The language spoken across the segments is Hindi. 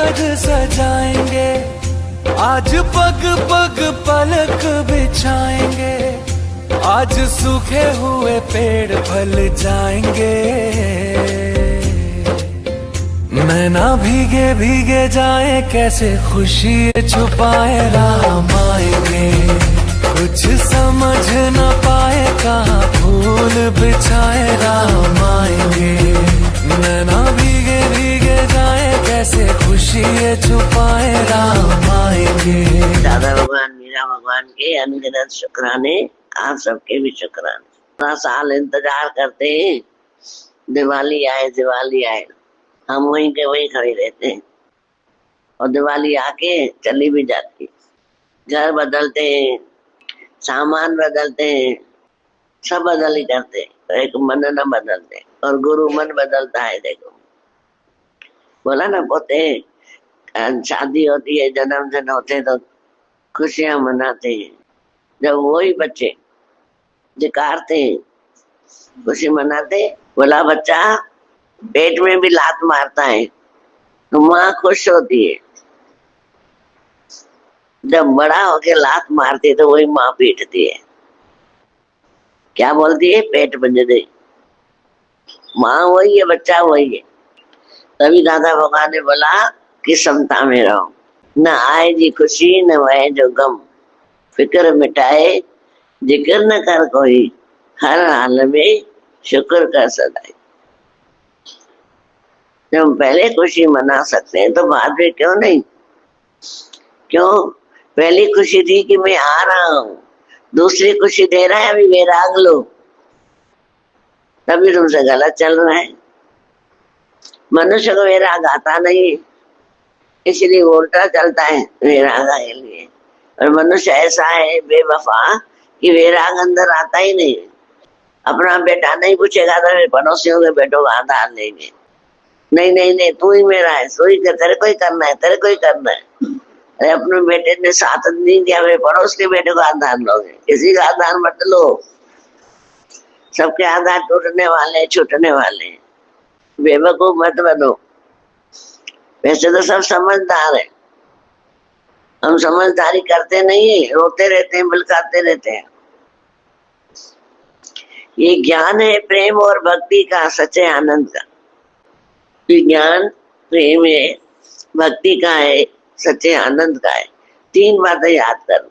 आज सजाएंगे, आज पग पग पलक बिछाएंगे, आज सूखे हुए पेड़ फल जाएंगे। नैना भीगे भीगे जाए कैसे खुशी छुपाए राम आएंगे, कुछ समझ न पाए कहाँ फूल बिछाए राम आएंगे। नैना भीगे भीगे जाए कैसे खुशी छुपाए राम आएंगे। दादा भगवान मीरा भगवान के अनगिनत शुक्राने, आप सबके भी शुक्राने। पूरा साल इंतजार करते हैं दिवाली आए दिवाली आए, हम वहीं के वहीं खड़े रहते हैं और दिवाली आके चली भी जाती है। घर बदलते हैं, सामान बदलते हैं, सब बदल ही करते हैं, एक मन न बदलते। और गुरु मन बदलता है। देखो बोला ना, पोते शादी होती है, जन्मदिन होते तो खुशियां मनाते हैं। जब वही बच्चे जिकारते हैं खुशी मनाते, बोला बच्चा पेट में भी लात मारता है तो माँ खुश होती है। जब बड़ा होके लात मारती है तो वही माँ पीटती है। क्या बोलती है? पेट बंज दे। माँ वही है, बच्चा वही है। तभी दादा भगवान ने बोला कि समता में रहो, न आए जी खुशी न वहे जो गम, फिक्र मिटाए जिक्र न कर कोई, हर हाल में शुक्र कर सदाई। जब हम पहले खुशी मना सकते हैं तो बाद में क्यों नहीं? क्यों? पहली खुशी थी कि मैं आ रहा हूं, दूसरी खुशी दे रहा है अभी वैराग लो, तभी तुमसे गलत चल रहा है। मनुष्य को वैराग आता नहीं, इसलिए उल्टा चलता है वैराग के लिए। और मनुष्य ऐसा है बेवफा कि वैराग अंदर आता ही नहीं। अपना बेटा नहीं पूछेगा तो पड़ोसियों के बेटों का आधार लेंगे। नहीं नहीं नहीं, तू ही मेरा है, तू ही तेरे को ही करना है, तेरे को ही करना है। अरे अपने बेटे ने साथ नहीं दिया, मेरे पड़ोस के बेटे को आधार लोगे, किसी का आधार मत लो। सबके आधार टूटने वाले, छूटने वाले। बेवकूफ मत बनो। वैसे तो सब समझदार है, हम समझदारी करते नहीं है, रोते रहते हैं, बिलखाते रहते हैं। ये ज्ञान है प्रेम और भक्ति का, सच्चे आनंद का। ज्ञान प्रेम है, भक्ति का है, सच्चे आनंद का है। तीन बातें याद करो।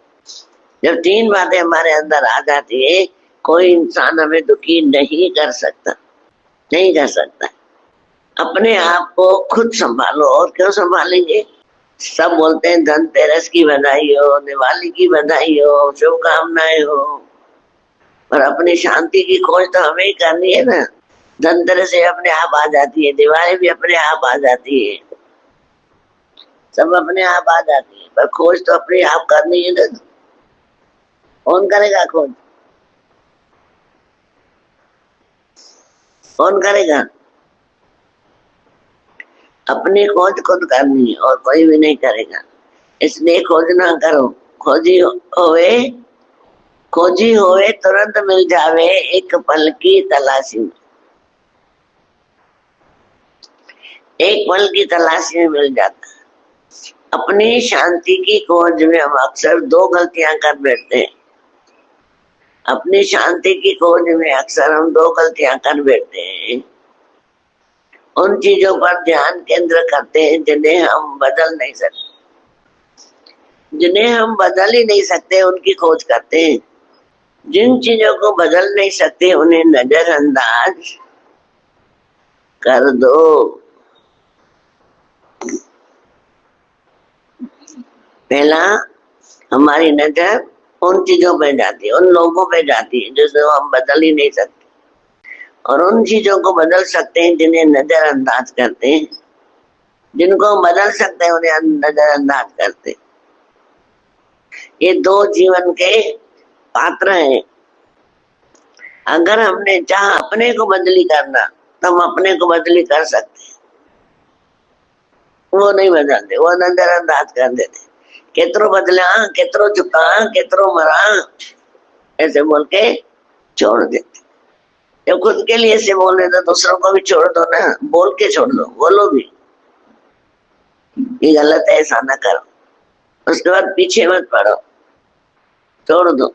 जब तीन बातें हमारे अंदर आ जाती है, कोई इंसान हमें दुखी नहीं कर सकता, नहीं कर सकता। अपने आप को खुद संभालो। और क्यों संभालेंगे? सब बोलते हैं धनतेरस की बधाई हो, दिवाली की बधाई हो, शुभकामनाएं हो, और अपनी शांति की खोज तो हमें ही करनी है ना। धनतेरस से अपने आप आ जाती है, दिवाली भी अपने आप आ जाती है, सब अपने आप आ जाती है, पर खोज तो अपने आप करनी है ना। कौन करेगा खोज? कौन करेगा? अपनी खोज खुद करनी है और कोई भी नहीं करेगा। इसलिए खोज ना करो। खोजी होवे तुरंत मिल जावे, एक पल की तलाशी में। एक पल की तलाशी में मिल जाता है। अपनी शांति की खोज में हम अक्सर दो गलतियां कर बैठते हैं। अपनी शांति की खोज में अक्सर हम दो गलतियां कर बैठते हैं। उन चीजों पर ध्यान केंद्र करते हैं जिन्हें हम बदल नहीं सकते, जिन्हें हम बदल ही नहीं सकते उनकी खोज करते हैं। जिन चीजों को बदल नहीं सकते उन्हें नजरअंदाज कर दो। पहला, हमारी नजर उन चीजों पे जाती है, उन लोगों पे जाती है जिसको हम बदल ही नहीं सकते, और उन चीजों को बदल सकते हैं जिन्हें नजरअंदाज करते हैं। जिनको हम बदल सकते हैं उन्हें नजरअंदाज करते हैं। ये दो जीवन के पात्र हैं। अगर हमने चाहा अपने को बदली करना तो हम अपने को बदली कर सकते हैं। वो नहीं बदलते, वो नजरअंदाज कर देते। केतरो बदला, केतरो झुका, केतरो मरा, ऐसे बोल के छोड़ देते। जब खुद के लिए से बोल रहे तो दूसरों को भी छोड़ दो ना, बोल के छोड़ दो, बोलो भी। ये गलत है, ऐसा ना करो। उसके बाद पीछे मत पड़ो, छोड़ दो।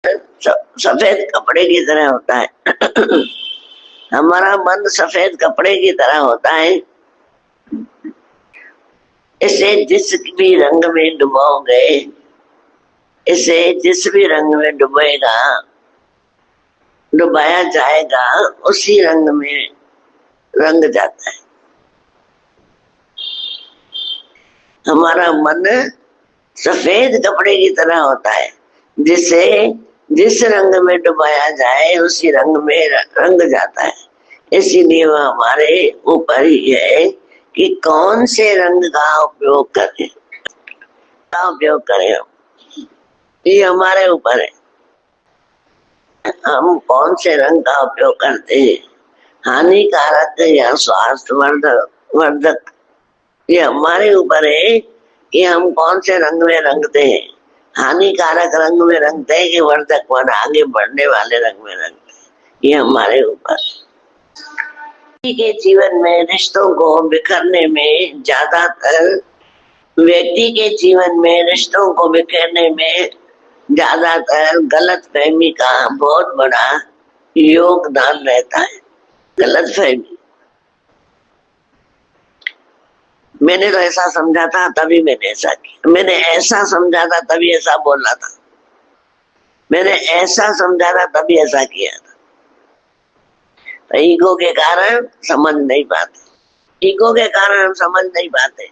सफेद कपड़े की तरह होता है हमारा मन सफेद कपड़े की तरह होता है। इसे जिस भी रंग में डुबोगे, इसे जिस भी रंग में डुबोएगा, डुबाया जाएगा, उसी रंग में रंग जाता है। हमारा मन सफेद कपड़े की तरह होता है, जिसे जिस रंग में डुबाया जाए उसी रंग में रंग जाता है। इसीलिए वह हमारे ऊपर ही है कि कौन से रंग का उपयोग करें, का उपयोग करें हम, ये हमारे ऊपर है। हम कौन से रंग का उपयोग करते हैं, हानिकारक या स्वास्थ्य वर्धक, ये हमारे ऊपर है कि हम कौन से रंग में रंगते हैं। हानिकारक रंग में रंगते हैं कि वर्धक वन आगे बढ़ने वाले रंग में रंगते हैं, ये हमारे ऊपर। के जीवन में रिश्तों को बिखरने में ज्यादातर, व्यक्ति के जीवन में रिश्तों को बिखरने में ज्यादातर गलत फहमी का बहुत बड़ा योगदान रहता है। गलत फहमी, मैंने तो ऐसा समझा था तभी मैंने ऐसा किया, मैंने ऐसा समझा था तभी ऐसा बोला था, मैंने ऐसा समझा था तभी ऐसा किया था। तो ईगो के कारण समझ नहीं पाते, ईगो के कारण हम समझ नहीं पाते,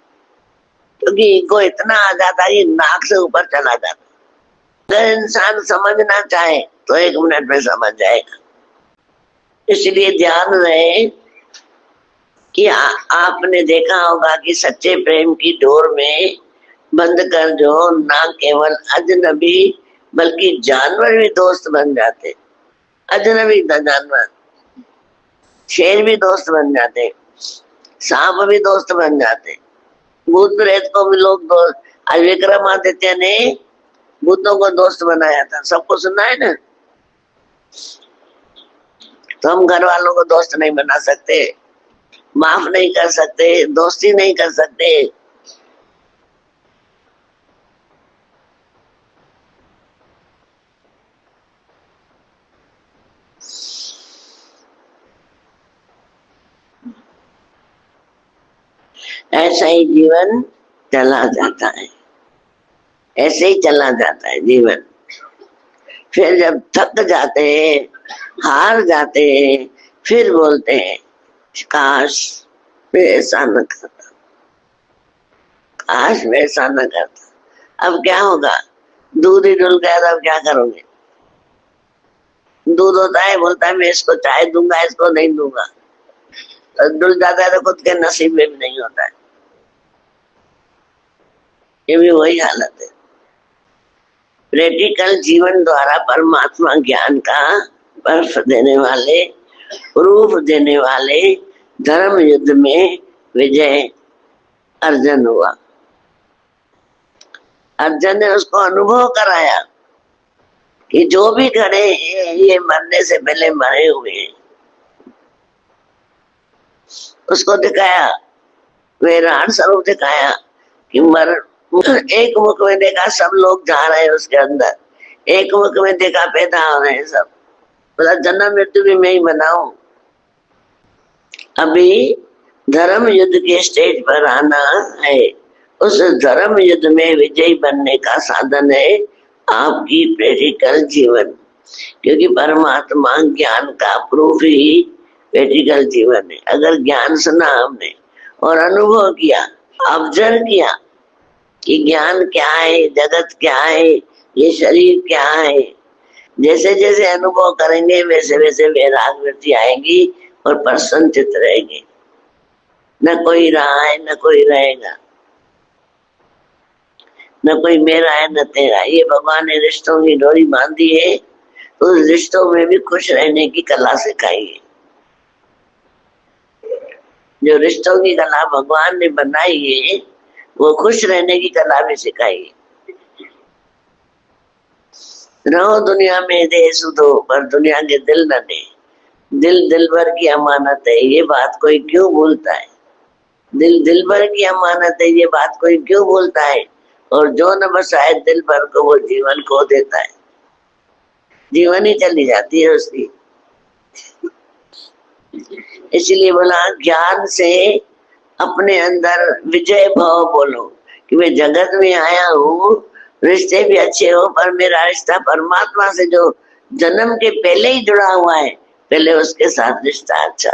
क्योंकि ईगो इतना आ जाता है कि नाक से ऊपर चला जाता। अगर इंसान समझना चाहे तो 1 मिनट में समझ जाएगा। इसलिए ध्यान रहे कि आपने देखा होगा कि सच्चे प्रेम की डोर में बंद कर जो ना केवल अजनबी बल्कि जानवर भी दोस्त बन जाते। अजनबी जानवर, शेर भी दोस्त बन जाते, सांप भी दोस्त बन जाते, भूत प्रेत को भी लोग दोस्त। आज विक्रमादित्य ने भूतों को दोस्त बनाया था, सबको सुना है ना। तो हम घर वालों को दोस्त नहीं बना सकते, माफ नहीं कर सकते, दोस्ती नहीं कर सकते। ऐसा ही जीवन चला जाता है, ऐसे ही चला जाता है जीवन। फिर जब थक जाते हैं, हार जाते हैं, फिर बोलते हैं काश मैं ऐसा न करता, काश मैं ऐसा न करता। अब क्या होगा, दूध ही डुल गया तो अब क्या करोगे। दूध होता है, बोलता है मैं इसको चाय दूंगा, इसको नहीं दूंगा, तो डुल जाता है तो खुद के नसीब में भी नहीं होता है। ये भी वही हालत है। प्रैक्टिकल जीवन द्वारा परमात्मा ज्ञान का बर्फ देने वाले, रूप देने वाले धर्म युद्ध में विजय अर्जुन हुआ। अर्जुन ने उसको अनुभव कराया कि जो भी खड़े हैं ये मरने से पहले मरे हुए हैं। उसको दिखाया, विराट स्वरूप दिखाया कि एक मुख में देखा सब लोग जा रहे हैं उसके अंदर, एक मुख में देखा पैदा हो रहे हैं सब, बोला जन्म मृत्यु भी मैं ही बनाऊं। अभी धर्म युद्ध के स्टेज पर आना है। उस धर्म युद्ध में विजयी बनने का साधन है आपकी प्रैक्टिकल जीवन, क्योंकि परमात्मा ज्ञान का प्रूफ ही प्रैक्टिकल जीवन है। अगर ज्ञान सुना हमने और अनुभव किया, ऑब्जर्व किया कि ज्ञान क्या है, जगत क्या है, ये शरीर क्या है, जैसे जैसे अनुभव करेंगे वैसे वैसे वैराग वृत्ति आएगी और प्रसन्नचित रहेंगे। न कोई रहा है न कोई रहेगा, न कोई मेरा है न तेरा। ये भगवान ने रिश्तों की डोरी बांधी है, तो उस रिश्तों में भी खुश रहने की कला सिखाई है। जो रिश्तों की कला भगवान ने बनाई है वो खुश रहने की कला भी सिखाई है। रहो दुनिया में दे सुधो, पर दुनिया के दिल न दे। दिल दिल भर की अमानत है, ये बात कोई क्यों भूलता है। दिल दिल भर की अमानत है, ये बात कोई क्यों बोलता है? और जो न बसाए दिल भर को वो जीवन खो देता है, जीवन ही चली जाती है उसकी। इसलिए बोला ज्ञान से अपने अंदर विजय भाव बोलो कि मैं जगत में आया हूँ, रिश्ते भी अच्छे हो, पर मेरा रिश्ता परमात्मा से जो जन्म के पहले ही जुड़ा हुआ है, पहले उसके साथ रिश्ता अच्छा।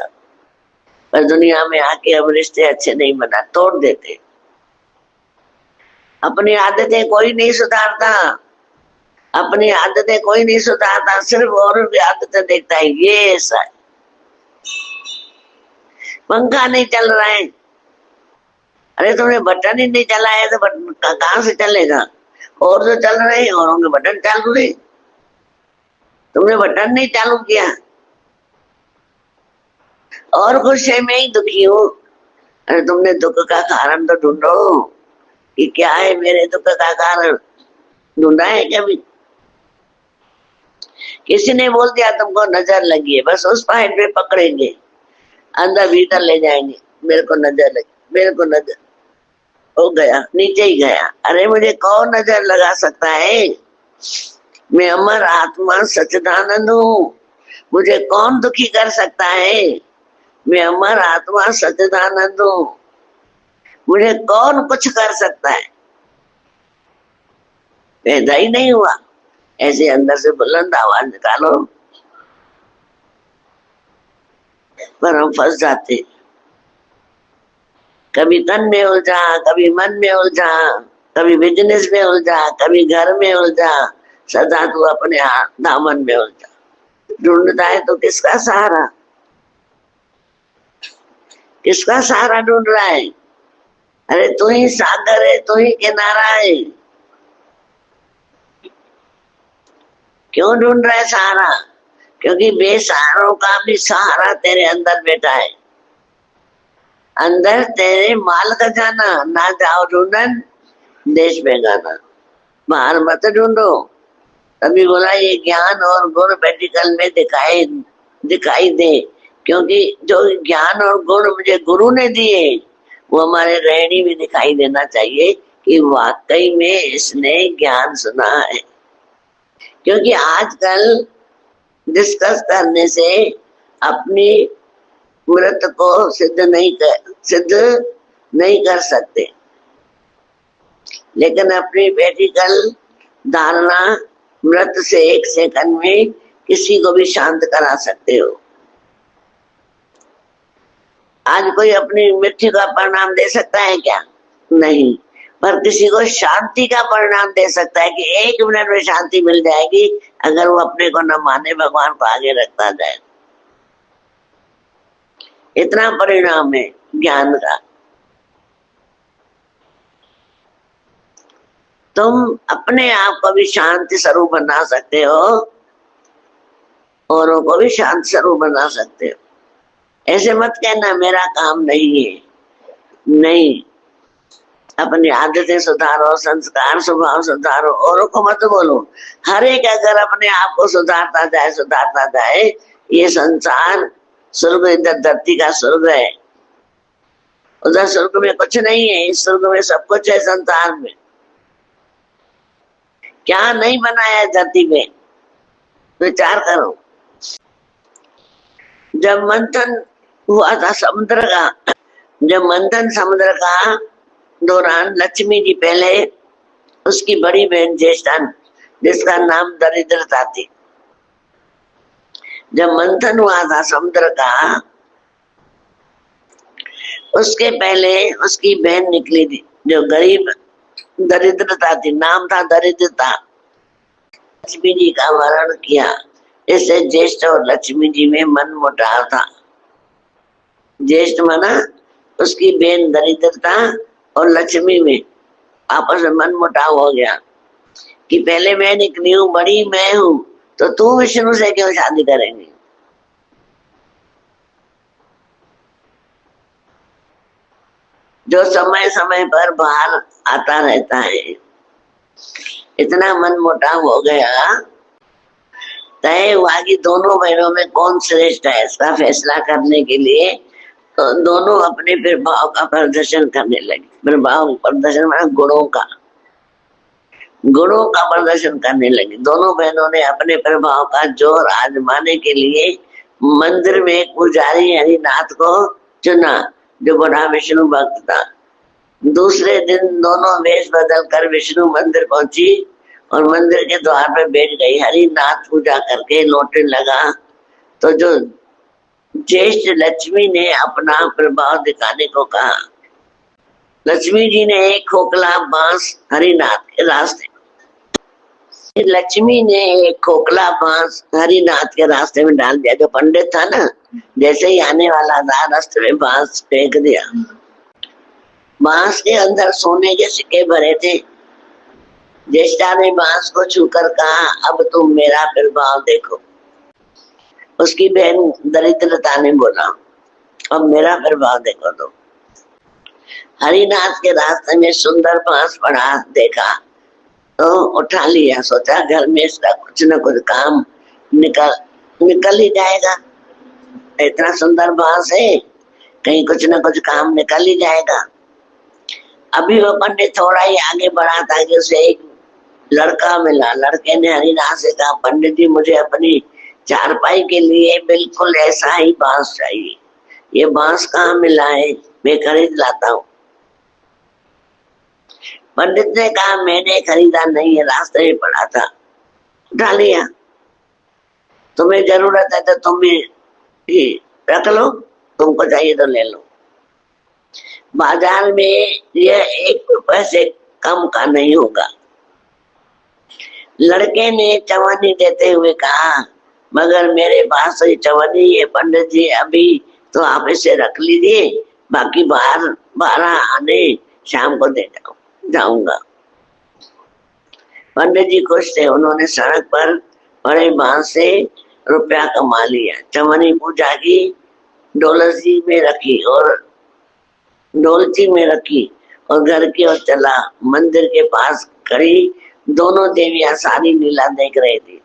पर दुनिया में आके हम रिश्ते अच्छे नहीं बना, तोड़ देते। अपनी आदतें कोई नहीं सुधारता, अपनी आदतें कोई नहीं सुधारता, सिर्फ औरों की आदतें देखता है। ये ऐसा है, पंखा नहीं चल रहा है, अरे तुमने बटन ही नहीं चलाया तो बटन कहाँ से चलेगा? और जो चल रहे हैं औरों के बटन चालू रहे, तुमने बटन नहीं चालू किया। और कुछ है, मैं ही दुखी हूँ। अरे तुमने दुख का कारण तो ढूंढो कि क्या है मेरे दुख का कारण, ढूंढा है कभी? किसी ने बोल दिया तुमको नजर लगी है, बस उस पॉइंट पे पकड़ेंगे, अंदर भीतर ले जाएंगे, मेरे को नजर लगी, मेरे को नजर हो गया, नीचे ही गया। अरे मुझे कौन नजर लगा सकता है? मैं अमर आत्मा सच्चिदानंद हूँ, मुझे कौन दुखी कर सकता है? मैं अमर आत्मा सच्चिदानंद हूँ, मुझे कौन कुछ कर सकता है? पैदा ही नहीं हुआ। ऐसे अंदर से बुलंद आवाज निकालो, पर हम फंस जाते। कभी तन में उलझा, कभी मन में उलझा, कभी बिजनेस में उलझा, कभी घर में उलझा, सदा तू अपने दामन में उलझा। ढूंढता है तो किसका सहारा, किसका सहारा ढूंढ रहा है? अरे तू ही सागर है, तू ही किनारा है, क्यों ढूंढ रहा है सहारा? क्योंकि बेसहारों का भी सहारा तेरे अंदर बैठा है। अंदर तेरे माल का जाना, ना जाओ ढूंढन देश में गाना, बाहर मत ढूंढो। तभी बोला ये ज्ञान और गुण प्रैक्टिकल में दिखाई दे, क्योंकि जो ज्ञान और गुण मुझे गुरु ने दिए वो हमारे रहनी में दिखाई देना चाहिए कि वाकई में इसने ज्ञान सुना है। क्योंकि आजकल डिस्कस करने से अपनी मृत को सिद्ध नहीं कर सकते, लेकिन अपनी प्रैक्टिकल धारणा मृत से 1 सेकंड में किसी को भी शांत करा सकते हो। आज कोई अपनी मृत्यु का परिणाम दे सकता है क्या? नहीं, पर किसी को शांति का परिणाम दे सकता है कि 1 मिनट में शांति मिल जाएगी अगर वो अपने को न माने, भगवान को आगे रखता जाए। इतना परिणाम है ज्ञान का। तुम अपने आप को भी शांति स्वरूप बना सकते हो, औरों को भी शांति स्वरूप बना सकते हो। ऐसे मत कहना मेरा काम नहीं है, नहीं, अपनी आदतें सुधारो, संस्कार स्वभाव सुधारो, औरों को मत बोलो। हर एक अगर अपने आप को सुधारता जाए, ये संसार स्वर्ग, इधर धरती का स्वर्ग है, उधर स्वर्ग में कुछ नहीं है, इस स्वर्ग में सब कुछ है। संसार में क्या नहीं बनाया है धरती में, विचार करो। जब मंथन हुआ था समुद्र का, जब मंथन समुद्र का दौरान लक्ष्मी जी पहले उसकी बड़ी बहन ज्येष्ठा, जिसका नाम दरिद्रता थी, जब मंथन हुआ था समुद्र का, उसके पहले उसकी बहन निकली थी जो गरीब दरिद्रता थी, नाम था दरिद्रता। लक्ष्मी जी का वर्ण किया, इससे ज्येष्ठ और लक्ष्मी जी में मन मुटाव था। ज्येष्ठ माना उसकी बहन दरिद्रता और लक्ष्मी में आपस में मन मुटाव हो गया कि पहले मैं निकली हूँ, बड़ी मैं हूँ, तो तू विष्णु से क्यों शादी करेंगी? जो समय समय पर बाहर आता रहता है। इतना मन मुटाव हो गया, तय हुआ कि दोनों बहनों में कौन श्रेष्ठ है, इसका फैसला करने के लिए तो दोनों अपने प्रभाव का प्रदर्शन करने लगे। प्रभाव प्रदर्शन माना गुणों का प्रदर्शन करने लगी। दोनों बहनों ने अपने प्रभाव का जोर आजमाने के लिए मंदिर में एक पुजारी हरिनाथ को चुना, जो बड़ा विष्णु भक्त था। दूसरे दिन दोनों वेश बदल कर विष्णु मंदिर पहुंची और मंदिर के द्वार पर बैठ गई। हरिनाथ पूजा करके लौटने लगा तो जो ज्येष्ठ लक्ष्मी ने अपना प्रभाव दिखाने को कहा। लक्ष्मी जी ने एक खोखला बांस हरिनाथ के रास्ते लक्ष्मी ने एक खोखला बांस हरिनाथ के रास्ते में डाल दिया। जो पंडित था ना, जैसे ही आने वाला था रास्ते में बांस फेंक दिया। बांस के अंदर सोने के सिक्के भरे थे। ज्येष्ठा ने बांस को छूकर कहा, अब तुम मेरा प्रभाव देखो। उसकी बहन दरिद्रता ने बोला, अब मेरा प्रभाव देखो। तो हरिनाथ के रास्ते में सुंदर बांस पड़ा देखा तो उठा लिया। सोचा घर में इसका कुछ न कुछ काम निकल ही जाएगा। इतना सुंदर बांस है, कहीं कुछ न कुछ काम निकल ही जाएगा। अभी वो पंडित थोड़ा ही आगे बढ़ा था कि उसे एक लड़का मिला। लड़के ने हरिनाथ से कहा, पंडित जी मुझे अपनी चारपाई के लिए बिल्कुल ऐसा ही बांस चाहिए। ये बांस कहाँ मिला है, मैं खरीद लाता हूँ। पंडित ने कहा, मैंने खरीदा नहीं है, रास्ते में पड़ा था, उठा लिया। तुम्हें जरूरत है तो तुम भी रख लो, तुमको चाहिए तो ले लो। बाजार में यह 1 रुपए से कम का नहीं होगा। लड़के ने चवन्नी देते हुए कहा, मगर मेरे पास तो चवन्नी है पंडित जी, अभी तो आप इसे रख लीजिए, बाकी 12 आने शाम को दे जाऊंगा। पंडित जी खुश थे। उन्होंने सड़क पर बड़े बांस से रुपया कमा लिया। चवन्नी पूजा की डोलची में रखी और घर की ओर चला। मंदिर के पास खड़ी दोनों देवियां सारी लीला देख रही थी।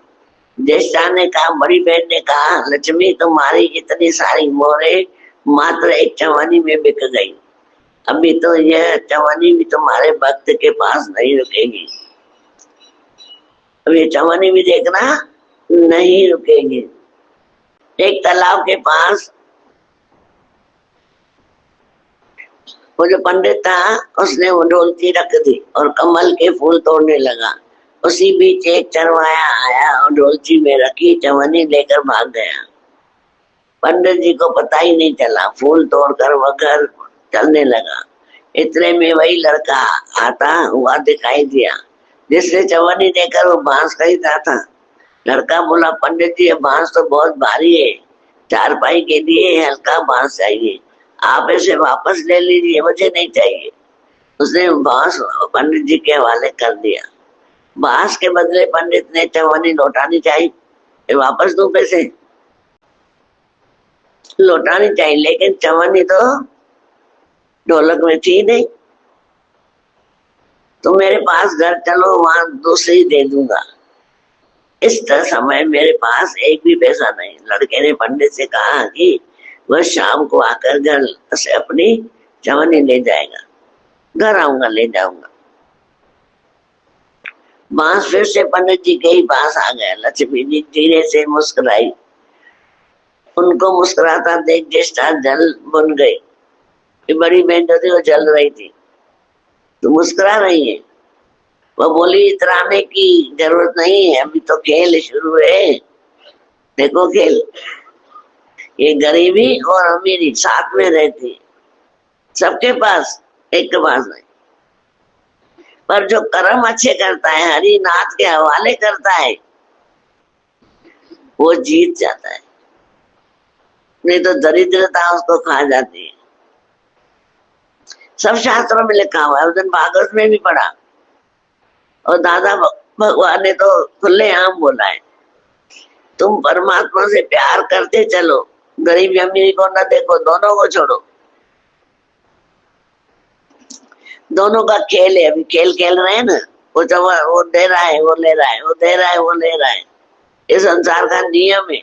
ज्येष्ठा ने कहा, बड़ी बहन ने कहा, लक्ष्मी तुम्हारी इतनी सारी मोहरे मात्र एक चवन्नी में बिक गई। अभी तो यह चवन्नी भी तुम्हारे भक्त के पास नहीं रुकेगी। अब ये चवन्नी भी देखना नहीं रुकेगी। एक तालाब के पास वो जो पंडित था उसने वो ढोलकी रख दी और कमल के फूल तोड़ने लगा। उसी बीच एक चरवाया आया और ढोलकी में रखी चवन्नी लेकर भाग गया। पंडित जी को पता ही नहीं चला। फूल तोड़कर वह घर चलने लगा। इतने में वही लड़का आता हुआ दिखाई दिया जिसने चवन्नी देकर वो बांस खरीदा था। लड़का बोला, पंडित जी ये बांस तो बहुत भारी है, चारपाई के लिए हल्का बांस चाहिए, आप इसे वापस ले लीजिए, मुझे नहीं चाहिए। उसने बांस पंडित जी के हवाले कर दिया। बांस के बदले पंडित ने चवन्नी लौटानी चाहिए, वापस दूं पैसे, लौटानी चाहिए, लेकिन चवन्नी तो ढोलक में थी नहीं। तो मेरे पास घर चलो, वहां दूसरी दे दूंगा। इस समय मेरे पास एक भी पैसा नहीं। लड़के ने पंडित से कहा कि वह शाम को आकर घर से अपनी चवन्नी ले जाएगा। घर आऊंगा, ले जाऊंगा। बांस फिर से पंडित जी के ही पास आ गया। लक्ष्मी जी धीरे से मुस्कुराई। उनको मुस्कुराता देख ज्येष्ठा जल बन गई। बड़ी बहन जो थी वो जल रही थी, तो मुस्कुरा रही है। वो बोली, इतराने की जरूरत नहीं है, अभी तो खेल शुरू है। देखो खेल, ये गरीबी और अमीरी साथ में रहती, सबके पास, एक के पास नहीं। पर जो कर्म अच्छे करता है, हरिनाथ के हवाले करता है, वो जीत जाता है। नहीं तो दरिद्रता उसको खा जाती है। सब शास्त्रों में लिखा हुआ है, उस दिन भागवत में भी पढ़ा। और दादा भगवान ने तो खुले आम बोला है, तुम परमात्मा से प्यार करते चलो, गरीब अमीरी को न देखो, दोनों को छोड़ो। दोनों का खेल है। अभी खेल रहे हैं ना, वो जब वो दे रहा है वो ले रहा है, वो दे रहा है वो ले रहा है। ये संसार का नियम है।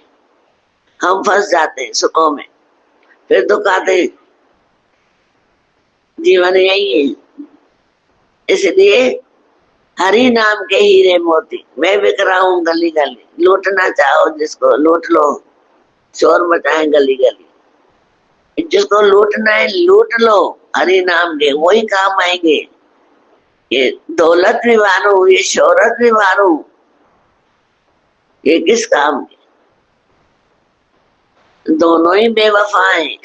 हम फंस जाते हैं सुखों में, फिर दुख आते हैं। जीवन यही है। इसलिए हरि नाम के हीरे मोती मैं बिक रहा हूँ गली गली, लूटना चाहो जिसको लूट लो, शोर मचाए गली गली। जिसको लूटना है लूट लो, हरि नाम के वही काम आएंगे। ये दौलत भी मारू, ये शोहरत भी मारू, ये किस काम के? दोनों ही बेवफा हैं।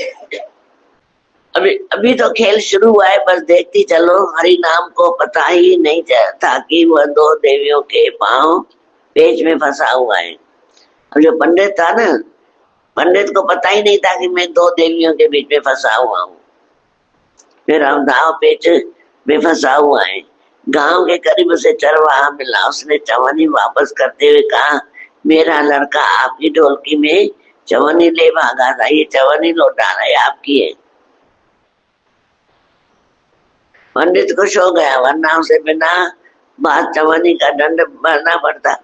अभी तो खेल शुरू हुआ है, बस देखती चलो। हरि नाम को पता ही नहीं था कि वह दो देवियों के पांव पेच में फंसा हुआ है। अब जो पंडित था ना, पंडित को पता ही नहीं था कि मैं दो देवियों के बीच में फंसा हुआ हूँ। फिर हम दाव पेच में फंसा हुआ है। गांव के करीब उसे चरवाहा मिला, उसने चवन्नी वापस करते हुए कहा, मेरा लड़का आपकी ढोलकी में चवन्नी ले भागा था, ये चवन्नी लौटा रहा है, आपकी है। पंडित खुश हो गया, वरना उसे बिना बात चवन्नी का दंड भरना पड़ता।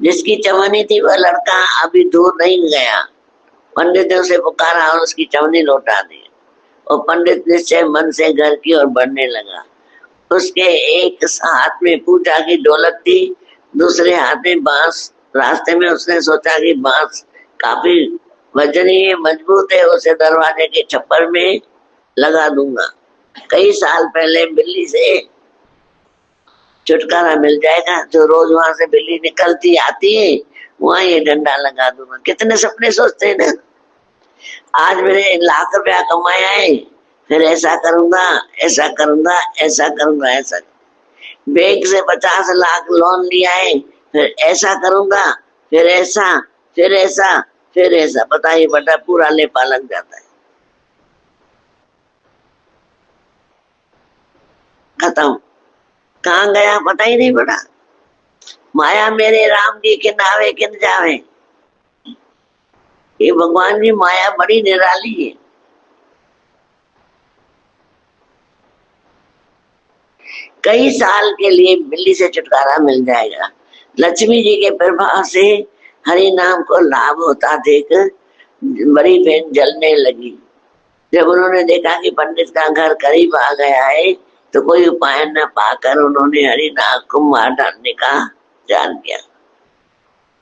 जिसकी चवन्नी थी वह लड़का अभी दूर नहीं गया। पंडित ने उसे पुकारा और उसकी चवन्नी लौटा दी। और पंडित निश्चय मन से घर की ओर बढ़ने लगा। उसके एक हाथ में पूजा की ढोलक थी, दूसरे हाथ में बांस। रास्ते में उसने सोचा कि बांस काफी वजनी है, मजबूत है, उसे दरवाजे के छप्पर में लगा दूंगा। कई साल पहले बिल्ली से छुटकारा मिल जाएगा। जो रोज वहां से बिल्ली निकलती आती है, वहां ये डंडा लगा दूंगा। कितने सपने सोचते हैं ना। आज मैंने ₹1,00,000 कमाया है, फिर ऐसा करूंगा, ऐसा करूंगा, ऐसा करूंगा, ऐसा। बैंक से 50 लाख लोन लिया है, फिर ऐसा करूंगा, फिर ऐसा, फिर ऐसा, फिर ऐसा। पता ही बटा पूरा लेपा लग जाता है। खत्म। कहाँ गया पता ही नहीं पड़ा। माया मेरे राम जी के नावे किन जावे। ये भगवान जी माया बड़ी निराली है। कई साल के लिए बिल्ली से छुटकारा मिल जाएगा। लक्ष्मी जी के प्रभाव से हरि नाम को लाभ होता देख बड़ी बहन जलने लगी। जब उन्होंने देखा कि पंडित का घर करीब आ गया है, तो कोई उपाय न पाकर उन्होंने हरि नाम को मार डालने का जान किया।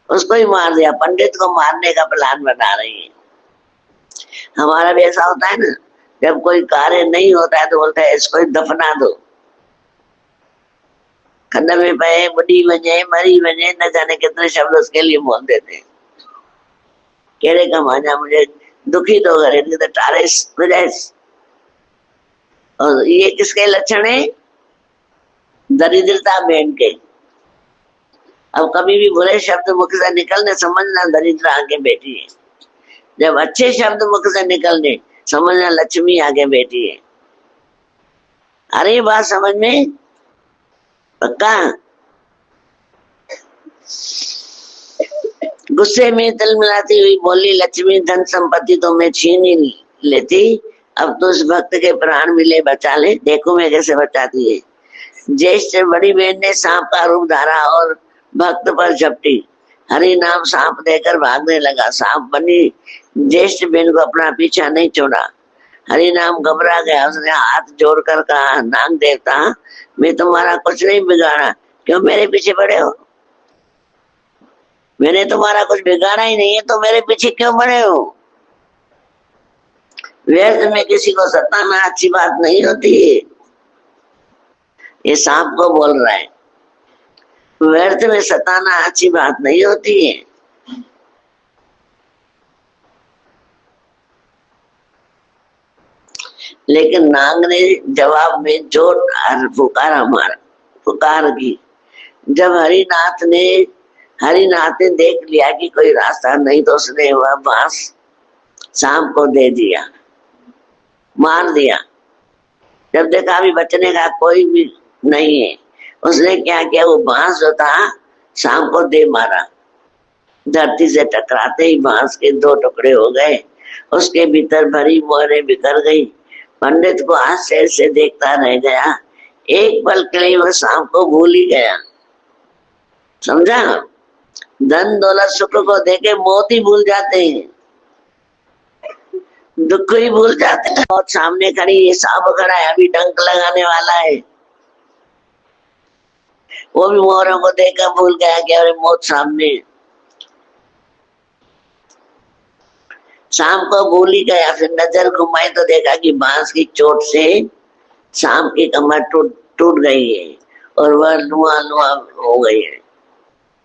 उसको ही मार दिया। पंडित को मारने का प्लान बना रही है। हमारा भी ऐसा होता है ना, जब कोई कार्य नहीं होता है तो बोलता है इसको ही दफना दो, खंडर में पे बुढ़ी बने, मरी बने, न जाने कितने शब्द उसके लिए बोल देते हैं। केरे का माना मुझे दुखी तो करे, नहीं तो टारेस बुझाइस। और ये किसके लक्षण है? दरिद्रता बहन के। अब कभी भी बुरे शब्द मुख से निकलने, समझना दरिद्र आगे बैठी है। जब अच्छे शब्द मुख से निकलने, समझना लक्ष्मी आगे बैठी है। अरे बात समझ में पक्का? गुस्से में तिल मिलाती हुई बोली, लक्ष्मी धन संपत्ति तो मैं छीन ही नहीं लेती, अब तो उस भक्त के प्राण मिले बचा ले। देखो मैं कैसे बचाती है। ज्येष्ठ बड़ी बहन ने सांप का रूप धारा और भक्त पर झपटी। हरि नाम सांप देकर भागने लगा। सांप बनी ज्येष्ठ बहन को अपना पीछा नहीं छोड़ा। हरि नाम घबरा गया। उसने हाथ जोड़कर कहा, नाग देवता मैं तुम्हारा कुछ नहीं बिगाड़ा, क्यों मेरे पीछे पड़े हो? मैंने तुम्हारा कुछ बिगाड़ा ही नहीं है, तो मेरे पीछे क्यों पड़े हो? व्यर्थ में किसी को सताना अच्छी बात नहीं होती। ये सांप को बोल रहा है, व्यर्थ में सताना अच्छी बात नहीं होती है। लेकिन नाग ने जवाब में जोर पुकारा मारा, पुकार की। जब हरिनाथ ने देख लिया कि कोई रास्ता नहीं, तो उसने वह बांस सांप को दे दिया, मार दिया। जब देखा अभी बचने का कोई भी नहीं है, उसने क्या किया, वो बांस जो था सांप को दे मारा। धरती से टकराते ही बांस के 2 टुकड़े हो गए। उसके भीतर भरी मोहरें बिखर गई। पंडित को आश्चर्य से देखता रह गया। एक पल के लिए वह सांप को भूल ही गया। समझा? धन दौलत सुख को देके मोती भूल जाते हैं। दुख ही भूल जाते हैं। और सामने खड़ी ये सांप खड़ा है, अभी डंक लगाने वाला है, वो भी मोरों को देखकर भूल गया कि अरे मौत सामने। शाम को भूल ही गया, फिर नजर घुमाई तो देखा कि बांस की चोट से सांप की कमर टूट टूट गई है और वह लुआ लुआ हो गई है।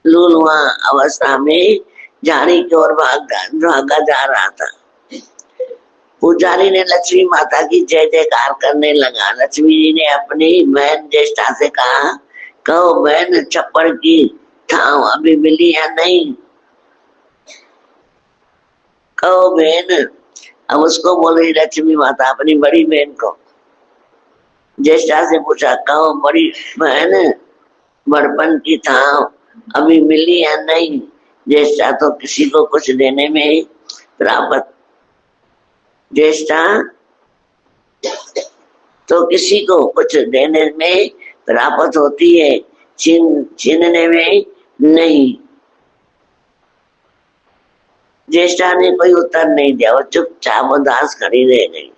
लुलुआ अवस्था में झाड़ी की ओर भागा जा रहा था। पुजारी ने लक्ष्मी माता की जय जयकार करने लगा। लक्ष्मी जी ने अपनी बहन ज्येष्ठा से कहा, कहो बहन छप्पड़ की ठाव अभी मिली या नहीं, कहो बहन। अब उसको बोल रही लक्ष्मी माता अपनी बड़ी बहन को। ज्येष्ठा से पूछा, कहो बड़ी बहन बड़पन की ठाव अभी मिली या नहीं। ज्येष्ठा तो किसी को कुछ देने में प्राप्त ज्येष्ठा तो किसी को कुछ देने में प्राप्त होती है, छीनने में नहीं। ज्येष्ठा ने कोई उत्तर नहीं दिया, वो चुपचाप उदास खड़ी रह गई।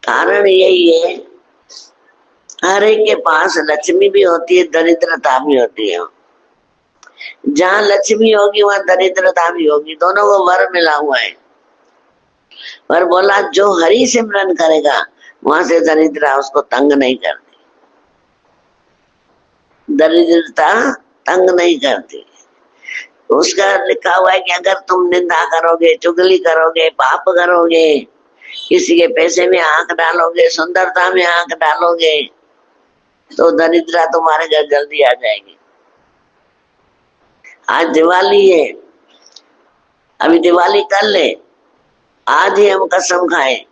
कारण यही है, हर एक के पास लक्ष्मी भी होती है, दरिद्रता भी होती है। जहाँ लक्ष्मी होगी वहां दरिद्रता भी होगी, दोनों को वर मिला हुआ है। पर बोला जो हरि सिमरन करेगा वहां से दरिद्रता उसको तंग नहीं करती, दरिद्रता तंग नहीं करती। उसका लिखा हुआ है कि अगर तुम निंदा करोगे, चुगली करोगे, पाप करोगे, किसी के पैसे में आंख डालोगे, सुंदरता में आंख डालोगे, तो दरिद्रता तुम्हारे घर जल्दी आ जाएगी। आज दिवाली है, अभी दिवाली कर ले, आज ही हम कसम खाए,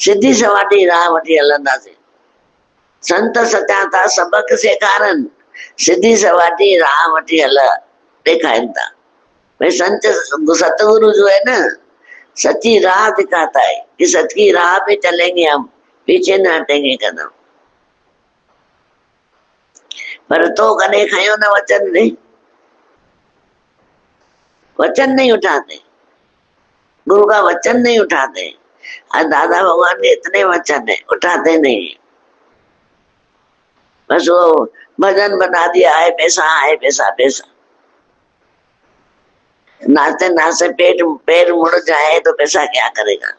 सिद्धि सवाटी राह वठी हलंदा से। संत सचा था सबक से कारण, सिद्धि सवाटी राह वठी हल दिखाइन था। भाई संत सतगुरु जो है ना, सच्ची राह दिखाता है कि सच की राह पे चलेंगे हम, पीछे न हटेंगे कदम। पर तो कदे खायो ना वचन नहीं, वचन नहीं उठाते, गुरु का वचन नहीं उठाते। आज दादा भगवान के इतने वचन है, उठाते नहीं। बस वो भजन बना दिया है, पैसा है, पैसा पैसा। नाचते नाचते पैर मुड़ जाए तो पैसा क्या करेगा।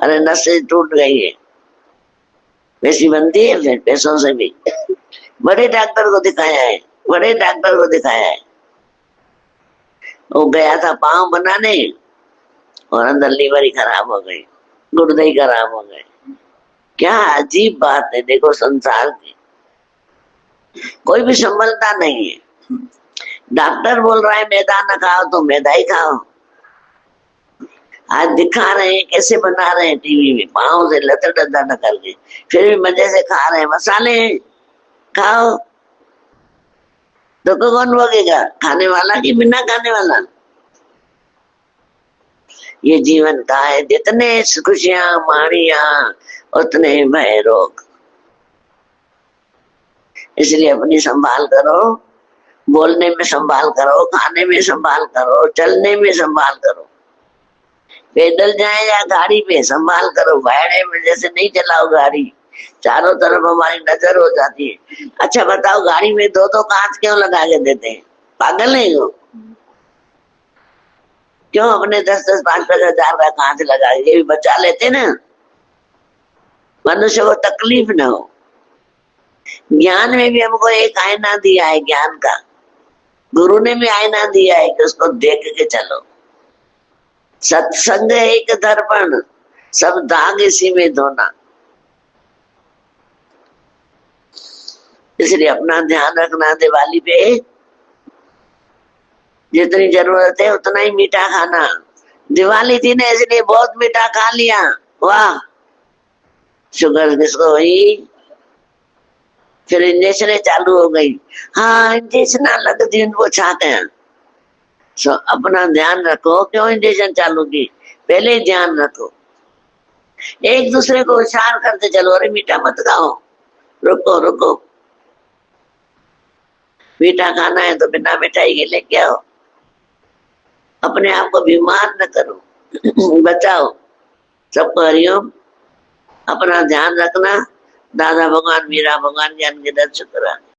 अरे नसें टूट गई है, पैसी बनती है फिर पैसों से भी। बड़े डॉक्टर को दिखाया है, बड़े डॉक्टर को दिखाया है, वो गया था पाँव बनाने और अंदर लीवर ही खराब हो गई, गुर्दे ही खराब हो गए। क्या अजीब बात है, देखो संसार की कोई भी संभलता नहीं है। डॉक्टर बोल रहा है मैदा न खाओ तो मैदा ही खाओ। आज दिखा रहे हैं कैसे बना रहे हैं टीवी में, पाँव से लतर डदा न करके, फिर भी मजे से खा रहे हैं। मसाले खाओ तो कौन भोगेगा, खाने वाला कि बिना खाने वाला। ये जीवन का है, जितने खुशियां माणिया उतने भय रोग। इसलिए अपनी संभाल करो, बोलने में संभाल करो, खाने में संभाल करो, चलने में संभाल करो। पैदल जाए या गाड़ी पे संभाल करो, भाड़े में जैसे नहीं चलाओ गाड़ी, चारों तरफ हमारी नजर हो जाती है। अच्छा बताओ, गाड़ी में दो दो कांच क्यों लगा के देते हैं, पागल नहीं हो? क्यों अपने 10-10, 5-5 हजार का कांच लगा ये भी बचा लेते ना, मनुष्य को तकलीफ न हो। ज्ञान में भी हमको एक आईना दिया है, ज्ञान का गुरु ने भी आईना दिया है कि उसको देख के चलो। सत्संग एक दर्पण, सब दाग इसी में धोना। इसलिए अपना ध्यान रखना, दिवाली पे जितनी जरूरत है उतना ही मीठा खाना। दिवाली थी ना इसलिए बहुत मीठा खा लिया, वाह शुगर किसको हुई, फिर इंजेक्शन चालू हो गई। हाँ इंजेक्शन लगती उनको छा कहें। सो अपना ध्यान रखो, क्यों इंजेक्शन चालू की, पहले ध्यान रखो। एक दूसरे को इशार करते चलो, अरे मीठा मत खाओ, रुको रुको, मीठा खाना है तो बिना मिठाई के लेके आओ। अपने आप को बीमार न करो, बचाओ। सबको हरिओम। अपना ध्यान रखना। दादा भगवान मीरा भगवान ज्ञान के दर्शन कराने।